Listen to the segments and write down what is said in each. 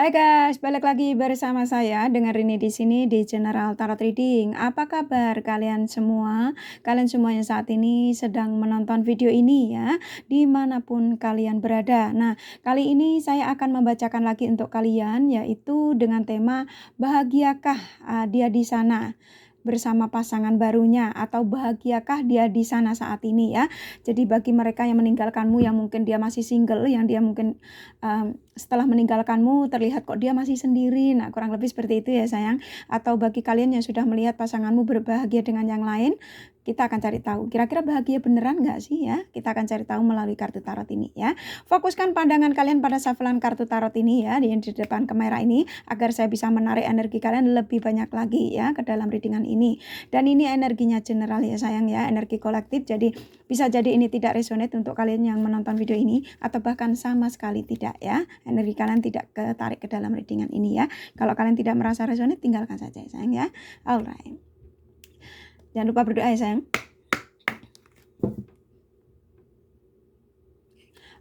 Hai guys, balik lagi bersama saya dengan Rini di sini di General Tarot Reading. Apa kabar kalian semua? Kalian semuanya saat ini sedang menonton video ini ya, dimanapun kalian berada. Nah, kali ini saya akan membacakan lagi untuk kalian, yaitu dengan tema bahagiakah dia di sana bersama pasangan barunya, atau bahagiakah dia di sana saat ini ya. Jadi bagi mereka yang meninggalkanmu, yang mungkin dia masih single, yang dia mungkin setelah meninggalkanmu terlihat kok dia masih sendiri. Nah, kurang lebih seperti itu ya sayang. Atau bagi kalian yang sudah melihat pasanganmu berbahagia dengan yang lain, kita akan cari tahu kira-kira bahagia beneran nggak sih ya. Kita akan cari tahu melalui kartu tarot ini ya. Fokuskan pandangan kalian pada shufflean kartu tarot ini ya, di depan kamera ini, agar saya bisa menarik energi kalian lebih banyak lagi ya ke dalam readingan ini. Dan ini energinya general ya sayang ya, energi kolektif. Jadi bisa jadi ini tidak resonate untuk kalian yang menonton video ini, atau bahkan sama sekali tidak ya. Energi kalian tidak ketarik ke dalam readingan ini ya. Kalau kalian tidak merasa resonate, tinggalkan saja ya sayang ya. Alright. Jangan lupa berdoa ya sayang.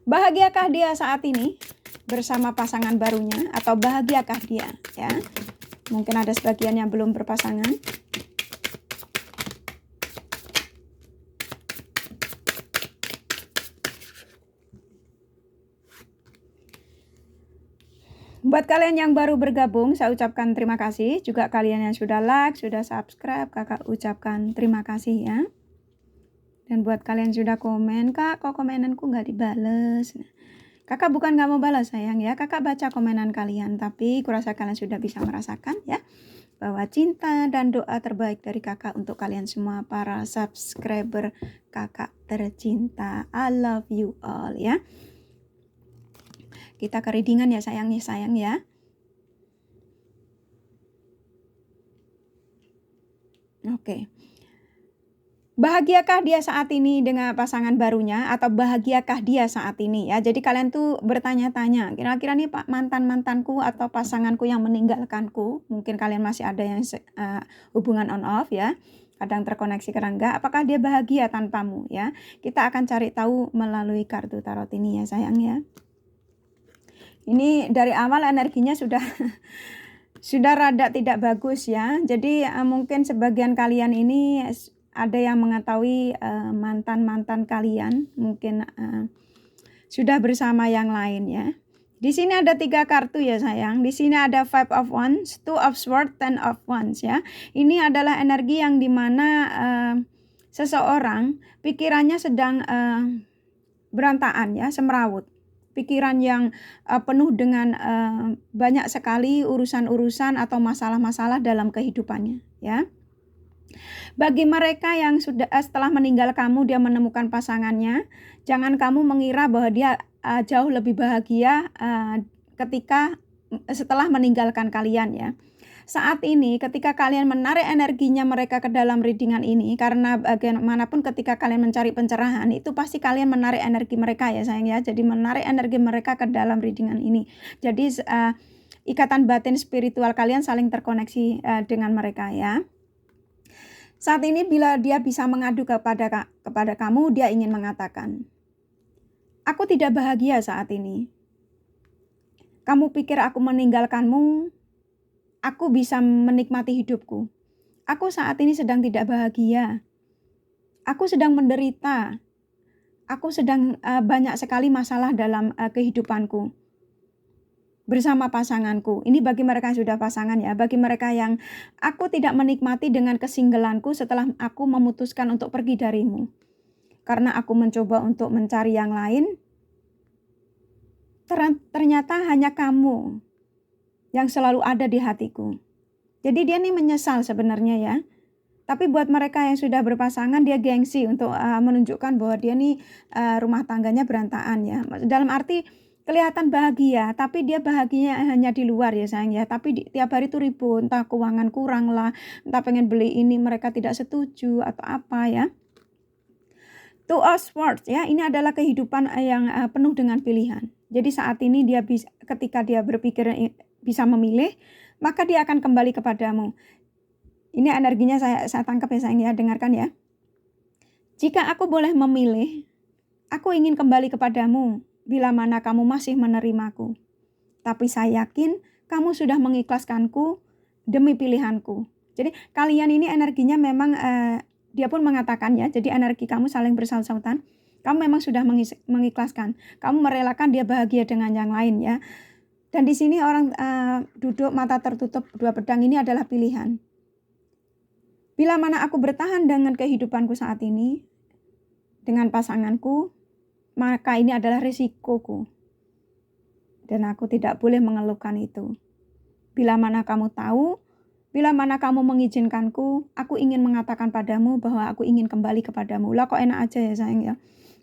Bahagiakah dia saat ini bersama pasangan barunya, atau bahagiakah dia ya? Mungkin ada sebagian yang belum berpasangan. Buat kalian yang baru bergabung, saya ucapkan terima kasih. Juga kalian yang sudah like, sudah subscribe, kakak ucapkan terima kasih ya. Dan buat kalian sudah komen, kak kok komenanku nggak dibales? Nah, kakak bukan nggak mau balas sayang ya, kakak baca komenan kalian. Tapi kurasa kalian sudah bisa merasakan ya, bahwa cinta dan doa terbaik dari kakak untuk kalian semua para subscriber kakak tercinta. I love you all ya. Kita ke readingan ya sayang ya. Oke. Bahagiakah dia saat ini dengan pasangan barunya, atau bahagiakah dia saat ini ya? Jadi kalian tuh bertanya-tanya, kira-kira nih Pak mantanku atau pasanganku yang meninggalkanku, mungkin kalian masih ada yang hubungan on off ya, kadang terkoneksi kadang enggak, apakah dia bahagia tanpamu ya? Kita akan cari tahu melalui kartu tarot ini ya sayang ya. Ini dari awal energinya sudah sudah rada tidak bagus ya. Jadi mungkin sebagian kalian ini ada yang mengetahui mantan-mantan kalian mungkin sudah bersama yang lain ya. Di sini ada 3 kartu ya sayang. Di sini ada 5 of Wands, 2 of Swords, 10 of Wands ya. Ini adalah energi yang dimana seseorang pikirannya sedang berantakan ya, semrawut. Pikiran yang penuh dengan banyak sekali urusan-urusan atau masalah-masalah dalam kehidupannya ya. Bagi mereka yang sudah setelah meninggal kamu dia menemukan pasangannya, jangan kamu mengira bahwa dia jauh lebih bahagia ketika setelah meninggalkan kalian ya. Saat ini ketika kalian menarik energinya mereka ke dalam readingan ini, karena bagaimanapun ketika kalian mencari pencerahan itu pasti kalian menarik energi mereka ya sayang ya. Jadi menarik energi mereka ke dalam readingan ini. Jadi ikatan batin spiritual kalian saling terkoneksi dengan mereka ya. Saat ini bila dia bisa mengadu kepada kamu, dia ingin mengatakan, aku tidak bahagia saat ini. Kamu pikir aku meninggalkanmu, aku bisa menikmati hidupku. Aku saat ini sedang tidak bahagia. Aku sedang menderita. Aku sedang banyak sekali masalah dalam kehidupanku bersama pasanganku. Ini bagi mereka yang sudah pasangan ya. Bagi mereka yang aku tidak menikmati dengan kesinggelanku setelah aku memutuskan untuk pergi darimu. Karena aku mencoba untuk mencari yang lain, ternyata hanya kamu yang selalu ada di hatiku. Jadi dia nih menyesal sebenarnya ya. Tapi buat mereka yang sudah berpasangan, dia gengsi untuk menunjukkan bahwa dia nih rumah tangganya berantakan ya. Dalam arti kelihatan bahagia, tapi dia bahagianya hanya di luar ya sayang ya. Tapi tiap hari tuh ribut, entah keuangan kurang lah, entah pengen beli ini mereka tidak setuju atau apa ya. Two of Swords ya, ini adalah kehidupan yang penuh dengan pilihan. Jadi saat ini dia ketika dia berpikir bisa memilih, maka dia akan kembali kepadamu. Ini energinya saya tangkap ya sayang ya, dengarkan ya. Jika aku boleh memilih, aku ingin kembali kepadamu bila mana kamu masih menerimaku. Tapi saya yakin kamu sudah mengikhlaskanku demi pilihanku. Jadi kalian ini energinya memang dia pun mengatakan ya, jadi energi kamu saling bersaut-sautan. Kamu memang sudah mengikhlaskan. Kamu merelakan dia bahagia dengan yang lain ya. Dan di sini orang duduk mata tertutup dua pedang ini adalah pilihan. Bila mana aku bertahan dengan kehidupanku saat ini, dengan pasanganku, maka ini adalah risikoku. Dan aku tidak boleh mengeluhkan itu. Bila mana kamu tahu, bila mana kamu mengizinkanku, aku ingin mengatakan padamu bahwa aku ingin kembali kepadamu. Lah kok enak aja ya sayang ya.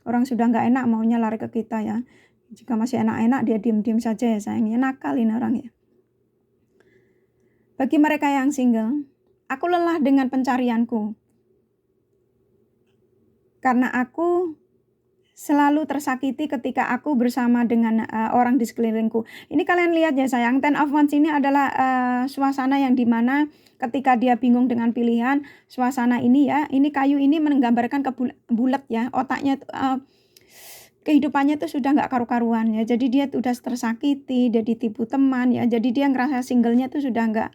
Orang sudah nggak enak maunya lari ke kita ya. Jika masih enak-enak dia diem-diem saja ya sayang ya. Nakal ini orang ya. Bagi mereka yang single, aku lelah dengan pencarianku. Karena aku selalu tersakiti ketika aku bersama dengan orang di sekelilingku. Ini kalian lihat ya sayang, Ten of Wands ini adalah suasana yang dimana ketika dia bingung dengan pilihan, suasana ini ya, ini kayu ini menggambarkan bulat ya, otaknya kehidupannya tuh sudah nggak karu-karuan ya, jadi dia udah tersakiti, dia ditipu teman ya, jadi dia ngerasa singlenya tuh sudah nggak,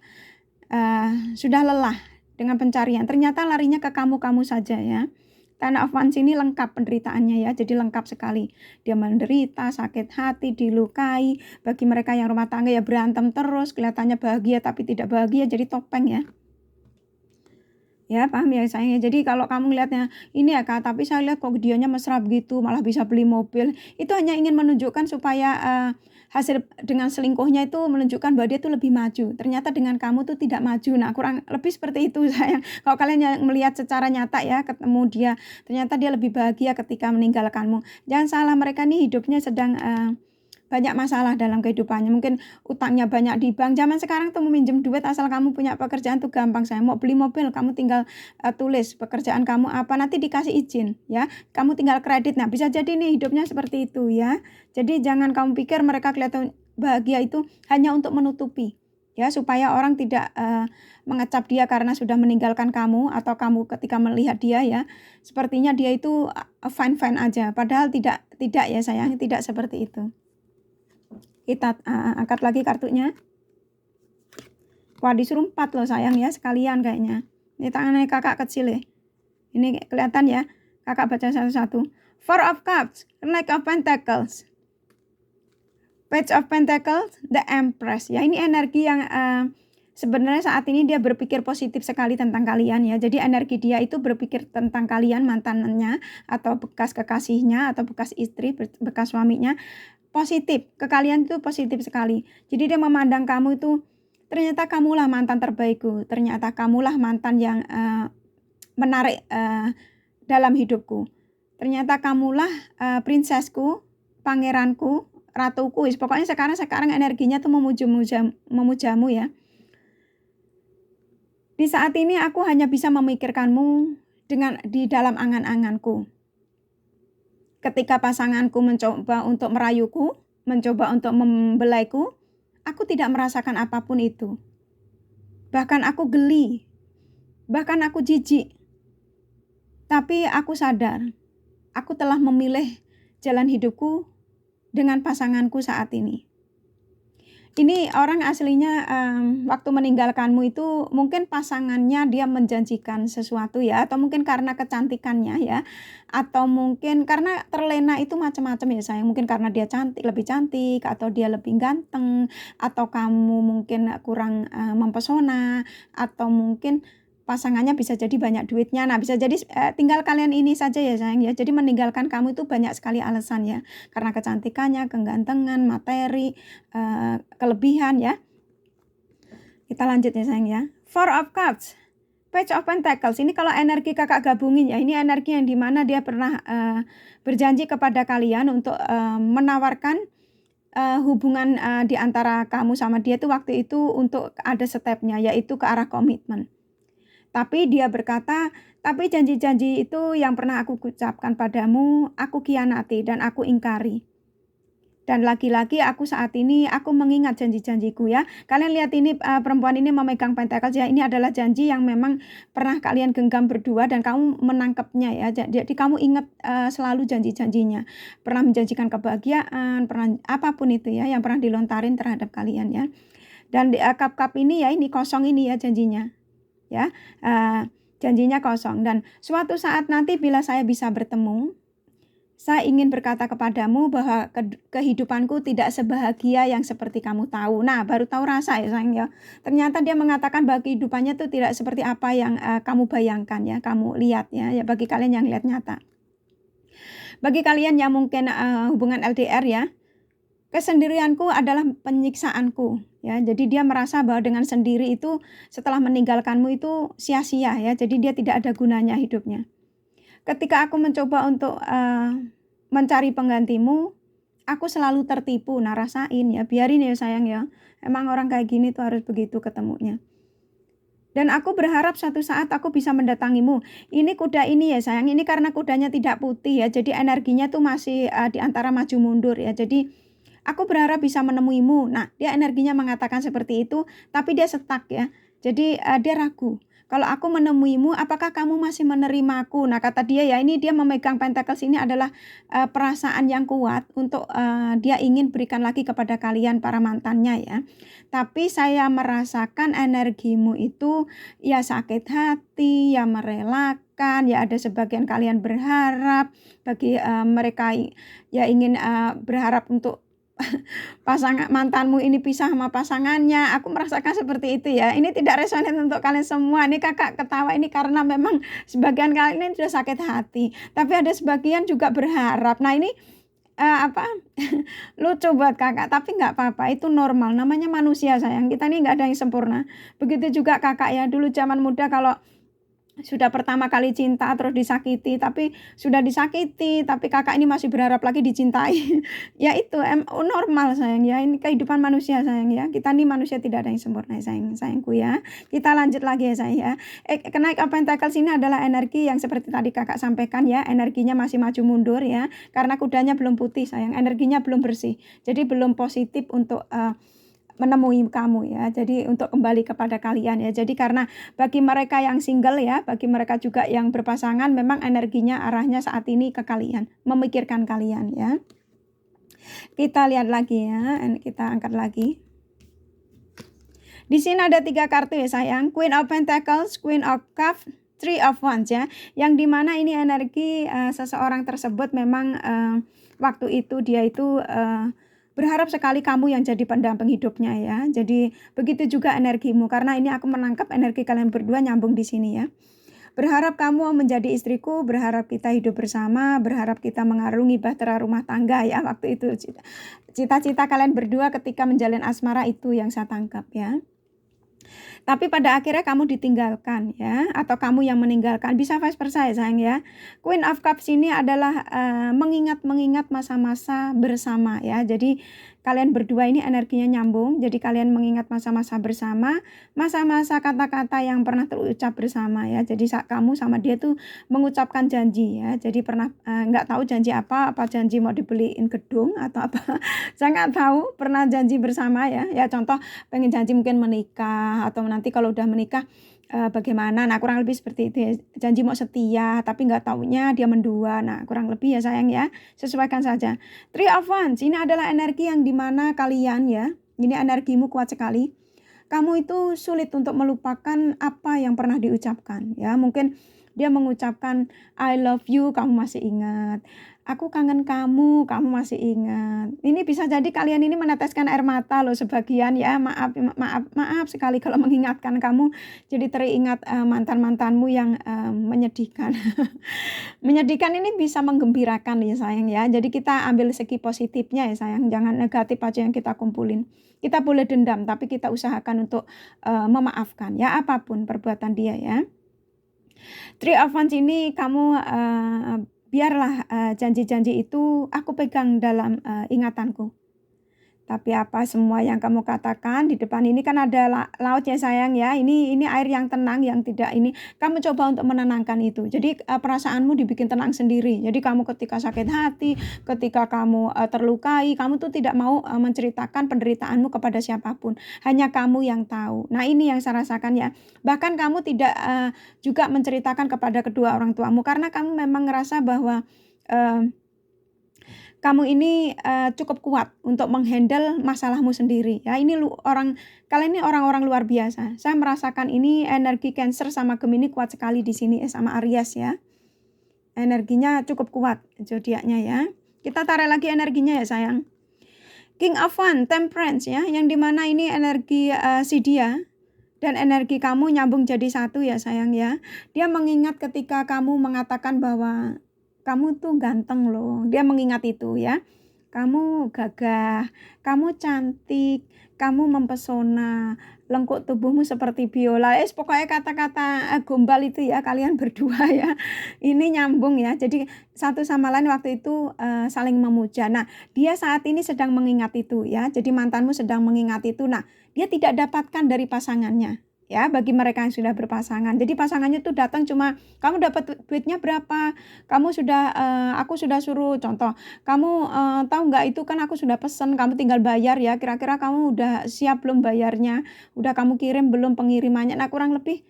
sudah lelah dengan pencarian. Ternyata larinya ke kamu saja ya. Ten of Wands ini lengkap penderitaannya ya, jadi lengkap sekali. Dia menderita, sakit hati, dilukai. Bagi mereka yang rumah tangga ya berantem terus, kelihatannya bahagia tapi tidak bahagia, jadi topeng ya. Ya paham ya sayang. Jadi kalau kamu lihatnya ini ya Kak, tapi saya lihat kok dianya mesra begitu, malah bisa beli mobil. Itu hanya ingin menunjukkan supaya hasil dengan selingkuhnya itu menunjukkan bahwa dia tuh lebih maju. Ternyata dengan kamu tuh tidak maju. Nah kurang lebih seperti itu sayang. Kalau kalian melihat secara nyata ya, ketemu dia, ternyata dia lebih bahagia ketika meninggalkanmu. Jangan salah, mereka nih hidupnya sedang banyak masalah dalam kehidupannya. Mungkin utangnya banyak di bank. Zaman sekarang tuh meminjam duit asal kamu punya pekerjaan tuh gampang. Saya mau beli mobil, kamu tinggal tulis pekerjaan kamu apa, nanti dikasih izin ya. Kamu tinggal kredit. Nah bisa jadi nih hidupnya seperti itu ya. Jadi jangan kamu pikir mereka kelihatan bahagia itu hanya untuk menutupi ya, supaya orang tidak mengecap dia karena sudah meninggalkan kamu, atau kamu ketika melihat dia ya sepertinya dia itu fine aja, padahal tidak ya sayang, tidak seperti itu. Kita angkat lagi kartunya. Wah disuruh 4 loh sayang ya, sekalian kayaknya. Ini tangannya kakak kecil ya. Ini kelihatan ya, kakak baca satu-satu. Four of Cups, Knight of Pentacles, Page of Pentacles, The Empress. Ya ini energi yang sebenarnya saat ini dia berpikir positif sekali tentang kalian ya. Jadi energi dia itu berpikir tentang kalian, mantannya atau bekas kekasihnya atau bekas istri, bekas suaminya. Positif, ke kalian itu positif sekali. Jadi dia memandang kamu itu, ternyata kamulah mantan terbaikku, ternyata kamulah mantan yang menarik dalam hidupku, ternyata kamulah prinsesku, pangeranku, ratuku. Pokoknya sekarang energinya tuh memujamu ya. Di saat ini aku hanya bisa memikirkanmu di dalam angan-anganku. Ketika pasanganku mencoba untuk merayuku, mencoba untuk membelaiku, aku tidak merasakan apapun itu. Bahkan aku geli, bahkan aku jijik. Tapi aku sadar, aku telah memilih jalan hidupku dengan pasanganku saat ini. Ini orang aslinya waktu meninggalkanmu itu mungkin pasangannya dia menjanjikan sesuatu ya, atau mungkin karena kecantikannya ya, atau mungkin karena terlena itu macam-macam ya sayang. Mungkin karena dia lebih cantik, atau dia lebih ganteng, atau kamu mungkin kurang mempesona, atau mungkin pasangannya bisa jadi banyak duitnya. Nah bisa jadi tinggal kalian ini saja ya sayang ya. Jadi meninggalkan kamu itu banyak sekali alasan ya. Karena kecantikannya, kegantengan, materi, kelebihan ya. Kita lanjut ya sayang ya. Four of Cups, Page of Pentacles. Ini kalau energi kakak gabungin ya. Ini energi yang dimana dia pernah berjanji kepada kalian untuk menawarkan hubungan di antara kamu sama dia itu waktu itu untuk ada stepnya, yaitu ke arah komitmen. Tapi dia berkata, tapi janji-janji itu yang pernah aku ucapkan padamu, aku khianati dan aku ingkari. Dan lagi-lagi aku saat ini aku mengingat janji-janjiku ya. Kalian lihat ini perempuan ini memegang pentacles ya. Ini adalah janji yang memang pernah kalian genggam berdua dan kamu menangkapnya ya. Jadi kamu ingat selalu janji-janjinya. Pernah menjanjikan kebahagiaan, pernah apapun itu ya yang pernah dilontarin terhadap kalian ya. Dan di cup-cup ini ya, ini kosong ini ya janjinya. Ya. Janjinya kosong dan suatu saat nanti bila saya bisa bertemu, saya ingin berkata kepadamu bahwa kehidupanku tidak sebahagia yang seperti kamu tahu. Nah, baru tahu rasa ya sayang ya. Ternyata dia mengatakan bahwa kehidupannya itu tidak seperti apa yang kamu bayangkan ya, kamu lihat ya. Ya bagi kalian yang lihat nyata. Bagi kalian yang mungkin hubungan LDR ya, kesendirianku adalah penyiksaanku ya. Jadi dia merasa bahwa dengan sendiri itu setelah meninggalkanmu itu sia-sia ya. Jadi dia tidak ada gunanya hidupnya. Ketika aku mencoba untuk mencari penggantimu, aku selalu tertipu. Nah, rasain ya, biarin ya sayang ya. Emang orang kayak gini tuh harus begitu ketemunya. Dan aku berharap suatu saat aku bisa mendatangimu. Ini kuda ini ya sayang, ini karena kudanya tidak putih ya. Jadi energinya tuh masih di antara maju mundur ya. Jadi aku berharap bisa menemuimu. Nah, dia energinya mengatakan seperti itu, tapi dia stuck ya. Jadi dia ragu. Kalau aku menemuimu, apakah kamu masih menerimaku? Nah, kata dia ya, ini dia memegang pentacles ini adalah perasaan yang kuat untuk dia ingin berikan lagi kepada kalian para mantannya ya. Tapi saya merasakan energimu itu ya sakit hati, ya merelakan, ya ada sebagian kalian berharap bagi mereka ya ingin berharap untuk pasangan mantanmu ini pisah sama pasangannya. Aku merasakan seperti itu ya. Ini tidak resonate untuk kalian semua. Ini kakak ketawa ini karena memang sebagian kalian ini sudah sakit hati. Tapi ada sebagian juga berharap. Nah ini lucu buat kakak. Tapi nggak apa-apa. Itu normal. Namanya manusia sayang. Kita ini nggak ada yang sempurna. Begitu juga kakak ya. Dulu zaman muda kalau sudah pertama kali cinta terus disakiti, tapi sudah disakiti tapi kakak ini masih berharap lagi dicintai. Ya itu normal sayang ya, ini kehidupan manusia sayang ya. Kita nih manusia tidak ada yang sempurna sayangku ya. Kita lanjut lagi ya sayang ya. Kenaikan pentacles ini adalah energi yang seperti tadi kakak sampaikan ya, energinya masih maju mundur ya, karena kudanya belum putih sayang, energinya belum bersih, jadi belum positif untuk menemui kamu ya. Jadi untuk kembali kepada kalian ya. Jadi karena bagi mereka yang single ya, bagi mereka juga yang berpasangan, memang energinya arahnya saat ini ke kalian, memikirkan kalian ya. Kita lihat lagi ya, kita angkat lagi. Di sini ada 3 kartu ya sayang, Queen of Pentacles, Queen of Cups, Three of Wands ya. Yang dimana ini energi seseorang tersebut memang waktu itu dia itu berharap sekali kamu yang jadi pendamping hidupnya ya. Jadi begitu juga energimu, karena ini aku menangkap energi kalian berdua nyambung di sini ya. Berharap kamu menjadi istriku, berharap kita hidup bersama, berharap kita mengarungi bahtera rumah tangga ya waktu itu. Cita-cita kalian berdua ketika menjalin asmara itu yang saya tangkap ya. Tapi pada akhirnya kamu ditinggalkan ya, atau kamu yang meninggalkan, bisa vice versa ya sayang ya. Queen of Cups ini adalah mengingat masa-masa bersama ya. Jadi kalian berdua ini energinya nyambung, jadi kalian mengingat masa-masa bersama, masa-masa kata-kata yang pernah terucap bersama ya. Jadi kamu sama dia tuh mengucapkan janji ya. Jadi pernah nggak tahu janji apa janji mau dibeliin gedung atau apa. Saya nggak tahu, pernah janji bersama ya. Ya contoh pengen janji mungkin menikah, atau nanti kalau udah menikah bagaimana. Nah kurang lebih seperti itu ya. Janji mau setia tapi nggak taunya dia mendua. Nah kurang lebih ya sayang ya, sesuaikan saja. Three of Wands ini adalah energi yang dimana kalian ya, ini energimu kuat sekali. Kamu itu sulit untuk melupakan apa yang pernah diucapkan ya. Mungkin dia mengucapkan I love you, kamu masih ingat. Aku kangen kamu, kamu masih ingat. Ini bisa jadi kalian ini meneteskan air mata loh sebagian ya. Maaf sekali kalau mengingatkan kamu jadi teringat mantan-mantanmu yang menyedihkan. Menyedihkan ini bisa menggembirakan ya sayang ya. Jadi kita ambil segi positifnya ya sayang. Jangan negatif aja yang kita kumpulin. Kita boleh dendam tapi kita usahakan untuk memaafkan ya, apapun perbuatan dia ya. Three of Wands ini kamu biarlah janji-janji itu aku pegang dalam ingatanku. Tapi apa semua yang kamu katakan di depan ini kan ada laut ya sayang ya. Ini air yang tenang yang tidak ini. Kamu coba untuk menenangkan itu. Jadi perasaanmu dibikin tenang sendiri. Jadi kamu ketika sakit hati, ketika kamu terlukai, kamu tuh tidak mau menceritakan penderitaanmu kepada siapapun. Hanya kamu yang tahu. Nah ini yang saya rasakan ya. Bahkan kamu tidak juga menceritakan kepada kedua orang tuamu karena kamu memang ngerasa bahwa eh, kamu ini, cukup kuat untuk menghandle masalahmu sendiri ya. Kalian ini orang-orang luar biasa. Saya merasakan ini energi Cancer sama Gemini kuat sekali di sini, sama Aries ya. Energinya cukup kuat zodiaknya ya. Kita tarik lagi energinya ya sayang. King of Wands, Temperance ya, yang dimana ini energi, si dia dan energi kamu nyambung jadi satu ya sayang ya. Dia mengingat ketika kamu mengatakan bahwa kamu tuh ganteng loh. Dia mengingat itu ya. Kamu gagah, kamu cantik, kamu mempesona, lengkuk tubuhmu seperti biola. Pokoknya kata-kata gombal itu ya kalian berdua ya. Ini nyambung ya. Jadi satu sama lain waktu itu saling memuja. Nah, dia saat ini sedang mengingat itu ya. Jadi mantanmu sedang mengingat itu. Nah, dia tidak dapatkan dari pasangannya. Ya, bagi mereka yang sudah berpasangan. Jadi pasangannya tuh datang cuma, "Kamu dapat duitnya berapa? Kamu sudah aku sudah suruh," contoh, "Kamu tahu nggak itu kan aku sudah pesen, kamu tinggal bayar ya, kira-kira kamu udah siap belum bayarnya? Udah kamu kirim belum pengirimannya?" Nah, kurang lebih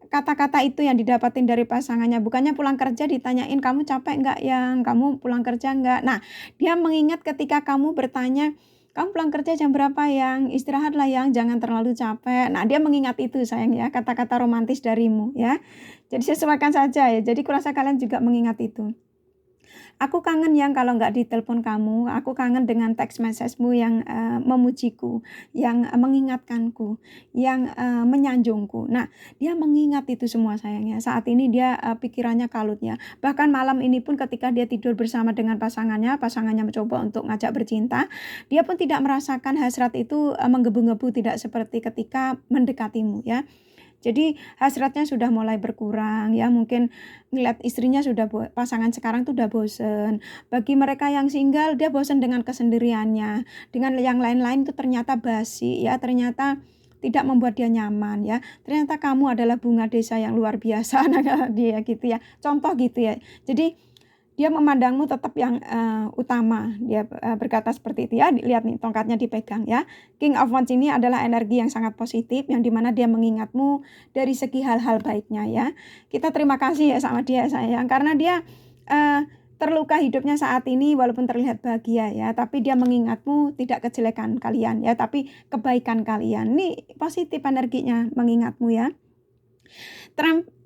kata-kata itu yang didapatin dari pasangannya. Bukannya pulang kerja ditanyain, "Kamu capek nggak Yang? Kamu pulang kerja nggak?" Nah, dia mengingat ketika kamu bertanya, "Kamu pulang kerja jam berapa Yang? Istirahatlah Yang, jangan terlalu capek." Nah, dia mengingat itu sayang ya, kata-kata romantis darimu ya. Jadi sesuaikan saja ya, jadi kurasa kalian juga mengingat itu. Aku kangen Yang kalau nggak ditelepon kamu, aku kangen dengan teks message-mu yang, memujiku, yang, mengingatkanku, yang, menyanjungku. Nah, dia mengingat itu semua sayangnya. Saat ini dia, pikirannya kalut ya. Bahkan malam ini pun ketika dia tidur bersama dengan pasangannya, pasangannya mencoba untuk ngajak bercinta, dia pun tidak merasakan hasrat itu, menggebu-gebu, tidak seperti ketika mendekatimu ya. Jadi hasratnya sudah mulai berkurang ya, mungkin ngeliat istrinya sudah pasangan sekarang tuh udah bosen. Bagi mereka yang single, dia bosen dengan kesendiriannya, dengan yang lain-lain itu ternyata basi ya, ternyata tidak membuat dia nyaman ya. Ternyata kamu adalah bunga desa yang luar biasa, nah dia gitu ya, contoh gitu ya. Jadi dia memandangmu tetap yang, utama, dia, berkata seperti itu ya, lihat nih tongkatnya dipegang ya. King of Wands ini adalah energi yang sangat positif, yang dimana dia mengingatmu dari segi hal-hal baiknya ya. Kita terima kasih ya sama dia sayang, karena dia, terluka hidupnya saat ini walaupun terlihat bahagia ya, tapi dia mengingatmu tidak kejelekan kalian ya, tapi kebaikan kalian. Ini positif energinya mengingatmu ya.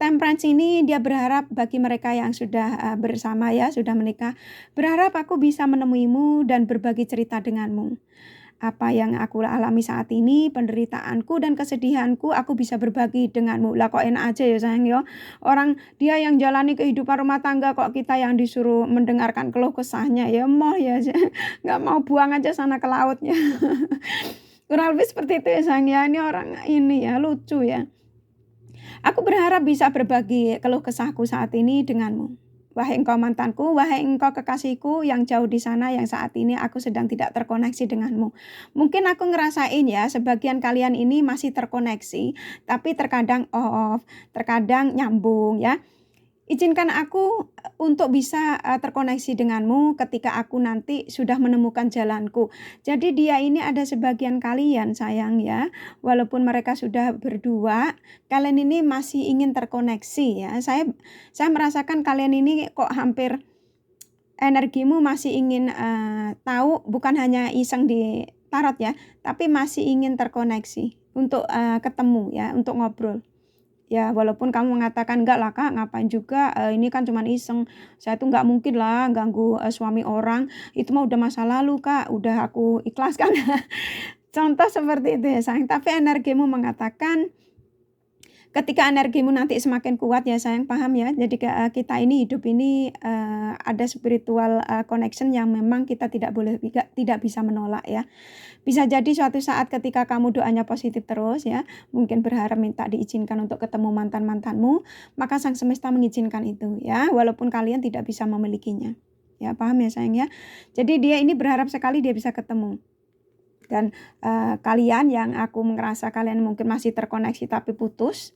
Temperance ini dia berharap bagi mereka yang sudah, bersama ya, sudah menikah, berharap aku bisa menemuimu dan berbagi cerita denganmu. Apa yang aku alami saat ini, penderitaanku dan kesedihanku, aku bisa berbagi denganmu. Lah kok enak aja ya sayang ya, orang dia yang jalani kehidupan rumah tangga kok kita yang disuruh mendengarkan keluh kesahnya, ya emoh ya, nggak mau buang aja sana ke lautnya. Kurang lebih seperti itu ya sayang ya, ini orang ini ya, lucu ya. Aku berharap bisa berbagi keluh kesahku saat ini denganmu. Wahai engkau mantanku, wahai engkau kekasihku yang jauh di sana yang saat ini aku sedang tidak terkoneksi denganmu. Mungkin aku ngerasain ya, sebagian kalian ini masih terkoneksi, tapi terkadang off, terkadang nyambung ya. Izinkan aku untuk bisa, terkoneksi denganmu ketika aku nanti sudah menemukan jalanku. Jadi dia ini ada sebagian kalian sayang ya, walaupun mereka sudah berdua, kalian ini masih ingin terkoneksi ya. Saya merasakan kalian ini kok hampir energimu masih ingin, tahu bukan hanya iseng di tarot ya, tapi masih ingin terkoneksi untuk, ketemu ya, untuk ngobrol. Ya walaupun kamu mengatakan, "Enggak lah Kak, ngapain juga, ini kan cuman iseng. Saya tuh nggak mungkin lah ganggu, suami orang, itu mah udah masa lalu Kak, udah aku ikhlaskan." Contoh seperti itu ya sayang, tapi energimu mengatakan ketika energimu nanti semakin kuat ya sayang, paham ya? Jadi kita ini hidup ini, ada spiritual, connection yang memang kita tidak bisa menolak ya. Bisa jadi suatu saat ketika kamu doanya positif terus ya, mungkin berharap minta diizinkan untuk ketemu mantan-mantanmu, maka sang semesta mengizinkan itu ya, walaupun kalian tidak bisa memilikinya. Ya paham ya sayang ya? Jadi dia ini berharap sekali dia bisa ketemu. Dan kalian yang aku ngerasa kalian mungkin masih terkoneksi tapi putus,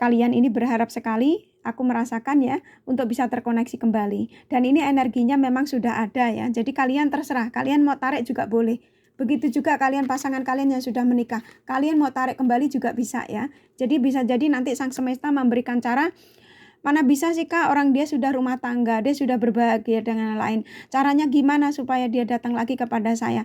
kalian ini berharap sekali aku merasakan ya untuk bisa terkoneksi kembali. Dan ini energinya memang sudah ada ya. Jadi kalian terserah, kalian mau tarik juga boleh. Begitu juga kalian pasangan kalian yang sudah menikah, kalian mau tarik kembali juga bisa ya. Jadi bisa jadi nanti sang semesta memberikan cara. Mana bisa sih Kak, orang dia sudah rumah tangga, dia sudah berbahagia dengan lain. Caranya gimana supaya dia datang lagi kepada saya?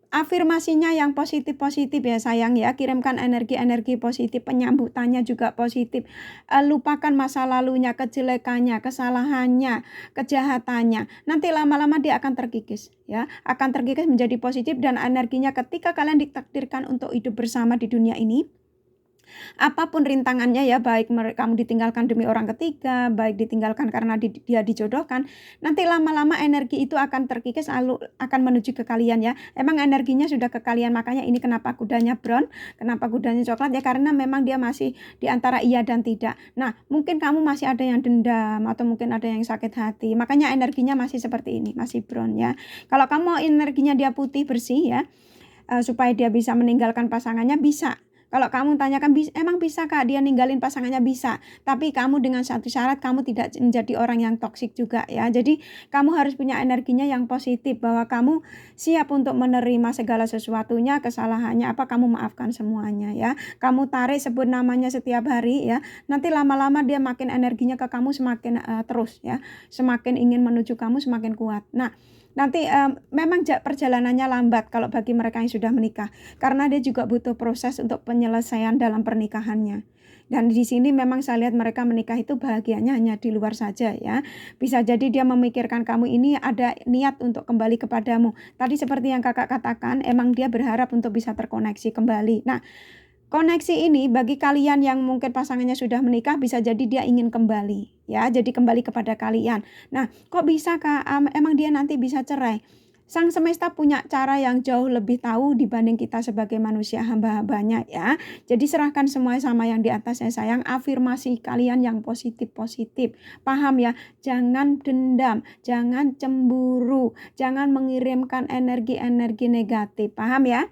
Afirmasinya yang positif-positif ya sayang ya, kirimkan energi-energi positif, penyambutannya juga positif. Lupakan masa lalunya, kejelekannya, kesalahannya, kejahatannya. Nanti lama-lama dia akan terkikis ya, akan terkikis menjadi positif dan energinya ketika kalian ditakdirkan untuk hidup bersama di dunia ini. Apapun rintangannya ya, baik kamu ditinggalkan demi orang ketiga, baik ditinggalkan karena dia dijodohkan, nanti lama-lama energi itu akan terkikis lalu akan menuju ke kalian ya. Emang energinya sudah ke kalian, makanya ini kenapa kudanya brown, kenapa kudanya coklat ya, karena memang dia masih di antara iya dan tidak. Nah, mungkin kamu masih ada yang dendam atau mungkin ada yang sakit hati, makanya energinya masih seperti ini, masih brown ya. Kalau kamu energinya dia putih bersih ya, supaya dia bisa meninggalkan pasangannya bisa. Kalau kamu tanyakan emang bisa Kak dia ninggalin pasangannya, bisa. Tapi kamu dengan satu syarat, kamu tidak menjadi orang yang toksik juga ya. Jadi kamu harus punya energinya yang positif, bahwa kamu siap untuk menerima segala sesuatunya, kesalahannya apa kamu maafkan semuanya ya. Kamu tarik, sebut namanya setiap hari ya. Nanti lama-lama dia makin energinya ke kamu semakin terus ya. Semakin ingin menuju kamu semakin kuat. Nah, nanti memang perjalanannya lambat kalau bagi mereka yang sudah menikah, karena dia juga butuh proses untuk penyelesaian dalam pernikahannya. Dan di sini memang saya lihat mereka menikah itu bahagianya hanya di luar saja ya. Bisa jadi dia memikirkan kamu ini ada niat untuk kembali kepadamu. Tadi seperti yang kakak katakan, emang dia berharap untuk bisa terkoneksi kembali. Nah, koneksi ini bagi kalian yang mungkin pasangannya sudah menikah, bisa jadi dia ingin kembali ya, jadi kembali kepada kalian. Nah, kok bisa Kak? Emang dia nanti bisa cerai? Sang semesta punya cara yang jauh lebih tahu dibanding kita sebagai manusia hamba-hambanya ya. Jadi serahkan semua sama yang di atas ya sayang. Afirmasi kalian yang positif-positif. Paham ya? Jangan dendam, jangan cemburu, jangan mengirimkan energi-energi negatif. Paham ya?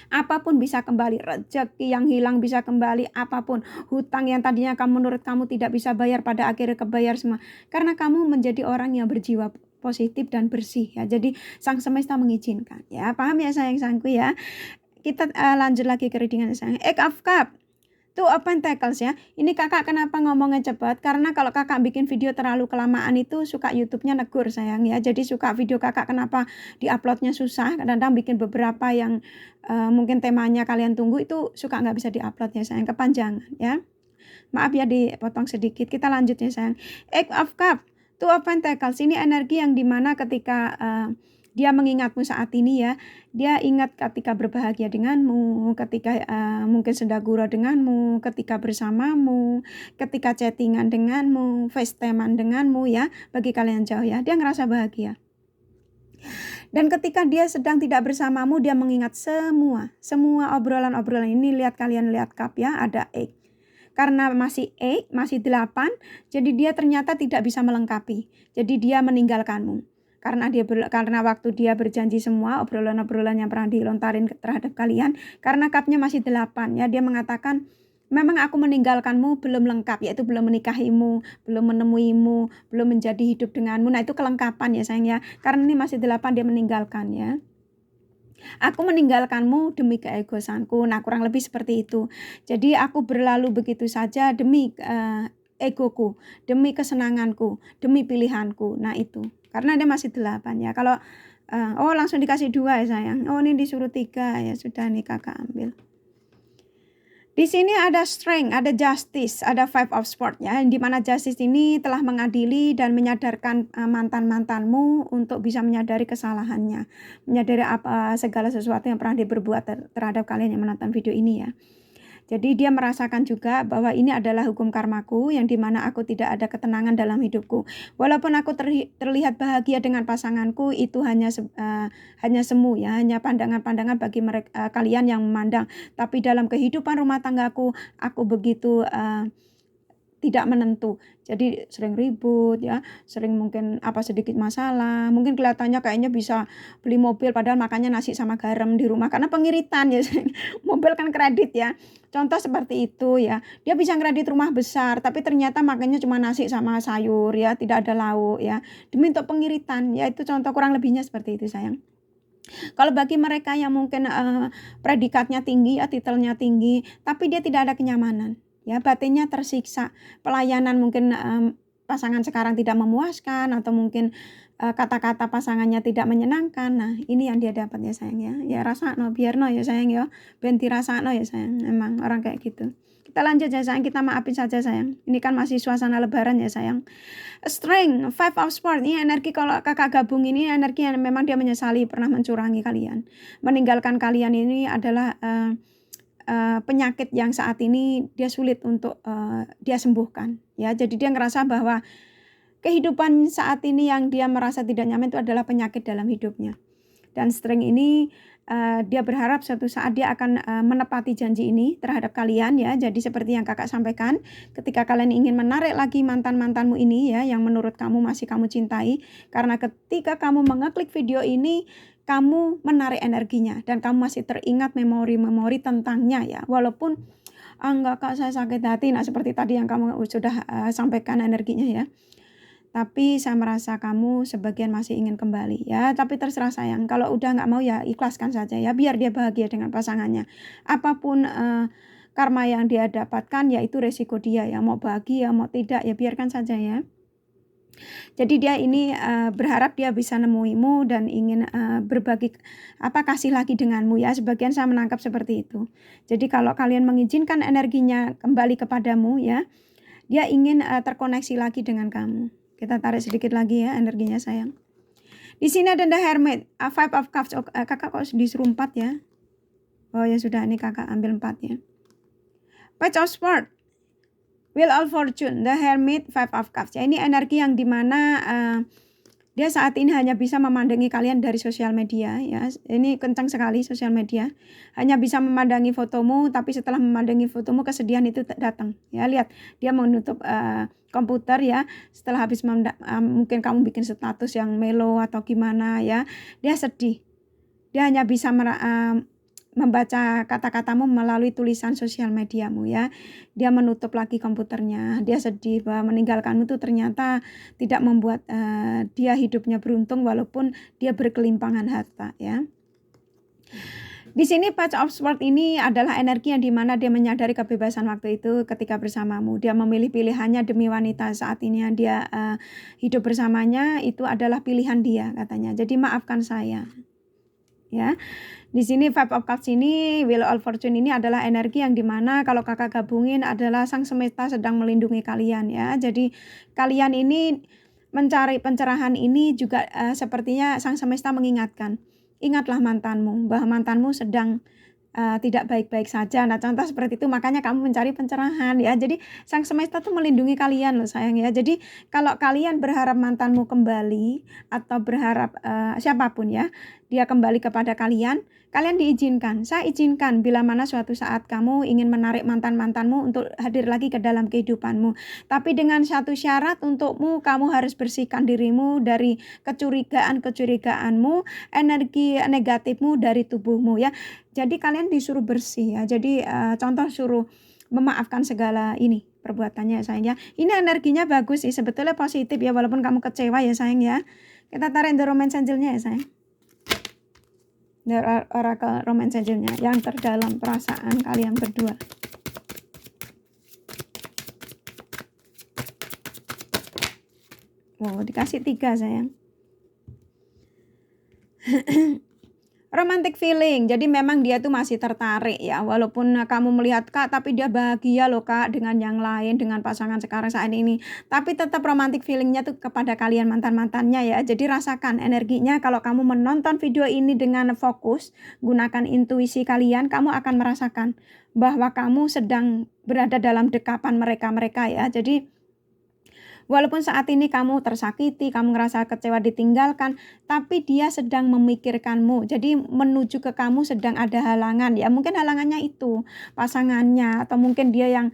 Apapun bisa kembali, rezeki yang hilang bisa kembali, apapun, hutang yang tadinya menurut kamu tidak bisa bayar pada akhirnya kebayar semua, karena kamu menjadi orang yang berjiwa positif dan bersih ya. Jadi sang semesta mengizinkan ya. Paham ya sayang-sayangku ya. Kita lanjut lagi ke readingan sayang. Eight of Cup tuh open tackles ya. Ini kakak kenapa ngomongnya cepat? Karena kalau kakak bikin video terlalu kelamaan itu suka YouTube-nya negur sayang ya. Jadi suka video kakak kenapa diuploadnya susah. Kadang-kadang bikin beberapa yang mungkin temanya kalian tunggu itu suka nggak bisa diupload ya sayang, kepanjangan ya. Maaf ya dipotong sedikit. Kita lanjut ya sayang. Eight of Cup tuh open tackles. Ini energi yang dimana ketika dia mengingatmu saat ini ya, dia ingat ketika berbahagia denganmu, ketika mungkin sedang gurau denganmu, ketika bersamamu, ketika chattingan denganmu, FaceTime-an denganmu ya, bagi kalian jauh ya, dia ngerasa bahagia. Dan ketika dia sedang tidak bersamamu, dia mengingat semua obrolan-obrolan ini. Lihat kalian lihat cup ya, ada 8. Karena masih 8, masih 8, jadi dia ternyata tidak bisa melengkapi. Jadi dia meninggalkanmu. Karena waktu dia berjanji semua obrolan-obrolan yang pernah dilontarin terhadap kalian, karena cupnya masih 8 ya, dia mengatakan memang aku meninggalkanmu belum lengkap, yaitu belum menikahimu, belum menemuimu, belum menjadi hidup denganmu. Nah, itu kelengkapan ya sayang ya. Karena ini masih 8 dia meninggalkan ya. Aku meninggalkanmu demi keegosanku. Nah, kurang lebih seperti itu. Jadi aku berlalu begitu saja demi egoku, demi kesenanganku, demi pilihanku. Nah, itu. Karena dia masih 8 ya. Kalau langsung dikasih 2 ya sayang. Oh, ini disuruh 3 ya. Sudah nih kakak ambil. Di sini ada strength, ada justice, ada 5 of Swords ya, di mana justice ini telah mengadili dan menyadarkan mantan-mantanmu untuk bisa menyadari kesalahannya, menyadari apa segala sesuatu yang pernah diperbuat terhadap kalian yang menonton video ini ya. Jadi dia merasakan juga bahwa ini adalah hukum karmaku yang dimana aku tidak ada ketenangan dalam hidupku. Walaupun aku terlihat bahagia dengan pasanganku, itu hanya semu ya, hanya pandangan-pandangan bagi mereka, kalian yang memandang. Tapi dalam kehidupan rumah tanggaku, aku begitu tidak menentu. Jadi sering ribut ya, sering mungkin sedikit masalah, mungkin kelihatannya kayaknya bisa beli mobil padahal makannya nasi sama garam di rumah karena pengiritan ya. Mobil kan kredit ya. Contoh seperti itu ya. Dia bisa kredit rumah besar tapi ternyata makannya cuma nasi sama sayur ya, tidak ada lauk ya. Demi untuk pengiritan ya, itu contoh kurang lebihnya seperti itu sayang. Kalau bagi mereka yang mungkin predikatnya tinggi ya, titelnya tinggi, tapi dia tidak ada kenyamanan ya, batinnya tersiksa, pelayanan mungkin pasangan sekarang tidak memuaskan atau mungkin kata-kata pasangannya tidak menyenangkan. Nah, ini yang dia dapat ya sayang ya. Ya rasakno, biarno ya sayang ya. Ben dirasakno ya sayang. Emang orang kayak gitu. Kita lanjut ya sayang, kita maafin saja sayang. Ini kan masih suasana lebaran ya sayang. Strength, Five of Swords, ini energi kalau kakak gabung ini energi yang memang dia menyesali pernah mencurangi kalian. Meninggalkan kalian ini adalah penyakit yang saat ini dia sulit untuk dia sembuhkan. Ya, jadi dia ngerasa bahwa kehidupan saat ini yang dia merasa tidak nyaman itu adalah penyakit dalam hidupnya. Dan Strength ini dia berharap suatu saat dia akan menepati janji ini terhadap kalian ya. Jadi seperti yang kakak sampaikan, ketika kalian ingin menarik lagi mantan-mantanmu ini ya, yang menurut kamu masih kamu cintai, karena ketika kamu mengeklik video ini, kamu menarik energinya dan kamu masih teringat memori-memori tentangnya ya. Walaupun enggak kak, saya sakit hati, nah seperti tadi yang kamu sudah sampaikan energinya ya. Tapi saya merasa kamu sebagian masih ingin kembali ya, tapi terserah sayang. Kalau udah nggak mau ya ikhlaskan saja ya, biar dia bahagia dengan pasangannya. Apapun karma yang dia dapatkan ya itu resiko dia ya, mau bahagia mau tidak ya biarkan saja ya. Jadi dia ini berharap dia bisa nemuimu dan ingin berbagi kasih lagi denganmu ya. Sebagian saya menangkap seperti itu. Jadi kalau kalian mengizinkan energinya kembali kepadamu ya, dia ingin terkoneksi lagi dengan kamu. Kita tarik sedikit lagi ya energinya sayang. Di sini ada The Hermit, Five of Cups. Kakak kok disuruh 4 ya? Oh ya sudah, ini kakak ambil 4 ya. Page of Swords, Wheel of Fortune, The Hermit, Five of Cups. Ya, ini energi yang dimana dia saat ini hanya bisa memandangi kalian dari sosial media ya. Ini kencang sekali sosial media. Hanya bisa memandangi fotomu, tapi setelah memandangi fotomu kesedihan itu datang. Ya, lihat dia menutup komputer ya. Setelah habis mungkin kamu bikin status yang melo atau gimana ya. Dia sedih. Dia hanya bisa membaca kata-katamu melalui tulisan sosial mediamu ya. Dia menutup lagi komputernya. Dia sedih bahwa meninggalkanmu itu ternyata tidak membuat dia hidupnya beruntung walaupun dia berkelimpangan harta ya. Di sini Page of Swords ini adalah energi yang dimana dia menyadari kebebasan waktu itu ketika bersamamu. Dia memilih pilihannya demi wanita saat ini yang dia hidup bersamanya, itu adalah pilihan dia katanya. Jadi maafkan saya. Ya. Di sini Five of Cups ini, Wheel of Fortune ini adalah energi yang dimana kalau kakak gabungin adalah sang semesta sedang melindungi kalian ya. Jadi kalian ini mencari pencerahan ini juga sepertinya sang semesta mengingatkan. Ingatlah mantanmu, bahwa mantanmu sedang tidak baik-baik saja. Nah contoh seperti itu, makanya kamu mencari pencerahan ya. Jadi sang semesta tuh melindungi kalian loh sayang ya. Jadi kalau kalian berharap mantanmu kembali atau berharap siapapun ya, dia kembali kepada kalian diizinkan. Saya izinkan bila mana suatu saat kamu ingin menarik mantan-mantanmu untuk hadir lagi ke dalam kehidupanmu. Tapi dengan satu syarat untukmu, kamu harus bersihkan dirimu dari kecurigaanmu, energi negatifmu dari tubuhmu ya. Jadi kalian disuruh bersih ya. Jadi contoh suruh memaafkan segala ini perbuatannya sayang ya. Ini energinya bagus sih, sebetulnya positif ya walaupun kamu kecewa ya sayang ya. Kita tarik The Romance Angel-nya ya sayang. The Oracle Romance Angel-nya yang terdalam perasaan kalian berdua. Wow, dikasih 3 sayang. Romantic feeling, jadi memang dia tuh masih tertarik ya, walaupun kamu melihat kak, tapi dia bahagia loh kak dengan yang lain, dengan pasangan sekarang saat ini. Tapi tetap romantic feelingnya tuh kepada kalian mantan-mantannya ya. Jadi rasakan energinya kalau kamu menonton video ini dengan fokus, gunakan intuisi kalian, kamu akan merasakan bahwa kamu sedang berada dalam dekapan mereka ya. Jadi Walaupun saat ini kamu tersakiti, kamu ngerasa kecewa ditinggalkan, tapi dia sedang memikirkanmu. Jadi menuju ke kamu sedang ada halangan ya. Mungkin halangannya itu pasangannya atau mungkin dia yang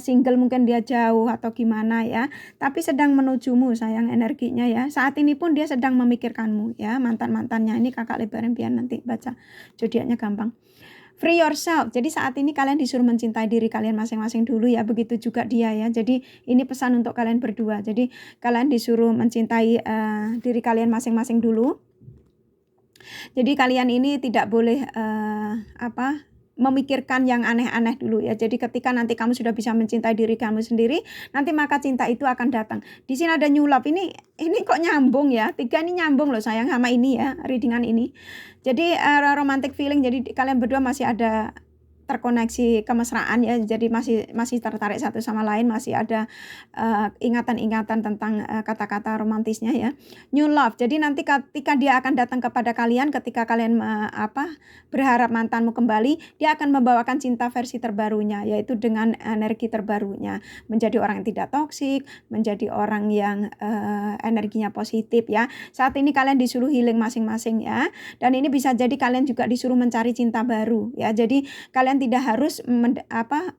single, mungkin dia jauh atau gimana ya. Tapi sedang menujumu sayang energinya ya. Saat ini pun dia sedang memikirkanmu ya, mantan-mantannya. Ini kakak lebarin biar nanti baca zodiaknya gampang. Free yourself. Jadi saat ini kalian disuruh mencintai diri kalian masing-masing dulu ya. Begitu juga dia ya. Jadi ini pesan untuk kalian berdua. Jadi kalian disuruh mencintai diri kalian masing-masing dulu. Jadi kalian ini tidak boleh memikirkan yang aneh-aneh dulu ya. Jadi ketika nanti kamu sudah bisa mencintai diri kamu sendiri, nanti maka cinta itu akan datang. Di sini ada new love. Ini kok nyambung ya. 3 ini nyambung loh sayang sama ini ya, readingan ini. Jadi romantic feeling. Jadi kalian berdua masih ada terkoneksi kemesraan ya, jadi masih tertarik satu sama lain, masih ada ingatan-ingatan tentang kata-kata romantisnya ya. New love. Jadi nanti ketika dia akan datang kepada kalian, ketika kalian berharap mantanmu kembali, dia akan membawakan cinta versi terbarunya, yaitu dengan energi terbarunya, menjadi orang yang tidak toksik, menjadi orang yang energinya positif ya. Saat ini kalian disuruh healing masing-masing ya, dan ini bisa jadi kalian juga disuruh mencari cinta baru ya. Jadi kalian tidak harus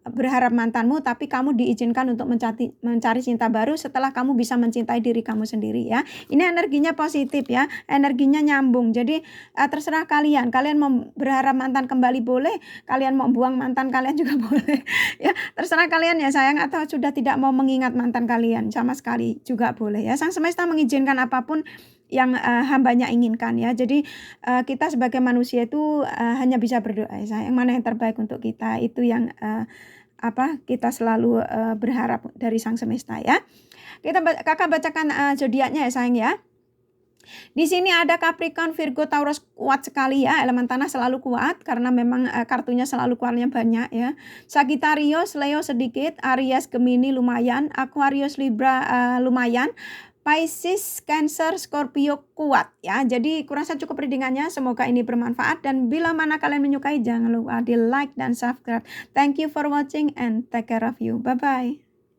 berharap mantanmu, tapi kamu diizinkan untuk mencari cinta baru setelah kamu bisa mencintai diri kamu sendiri ya. Ini energinya positif ya, energinya nyambung. Jadi terserah kalian mau berharap mantan kembali boleh, kalian mau buang mantan kalian juga boleh ya, terserah kalian ya sayang, atau sudah tidak mau mengingat mantan kalian sama sekali juga boleh ya. Sang semesta mengizinkan apapun yang hambanya inginkan ya. Jadi kita sebagai manusia itu hanya bisa berdoa ya sayang, mana yang terbaik untuk kita, itu yang kita selalu berharap dari sang semesta ya. Kakak bacakan zodiaknya ya sayang ya. Di sini ada Capricorn, Virgo, Taurus kuat sekali ya. Elemen tanah selalu kuat karena memang kartunya selalu keluarnya banyak ya. Sagittarius, Leo sedikit, Aries, Gemini lumayan, Aquarius, Libra lumayan, Pisces, Cancer, Scorpio kuat ya. Jadi kurasa cukup readingannya. Semoga ini bermanfaat, dan bila mana kalian menyukai jangan lupa di like dan subscribe. Thank you for watching and take care of you. Bye bye.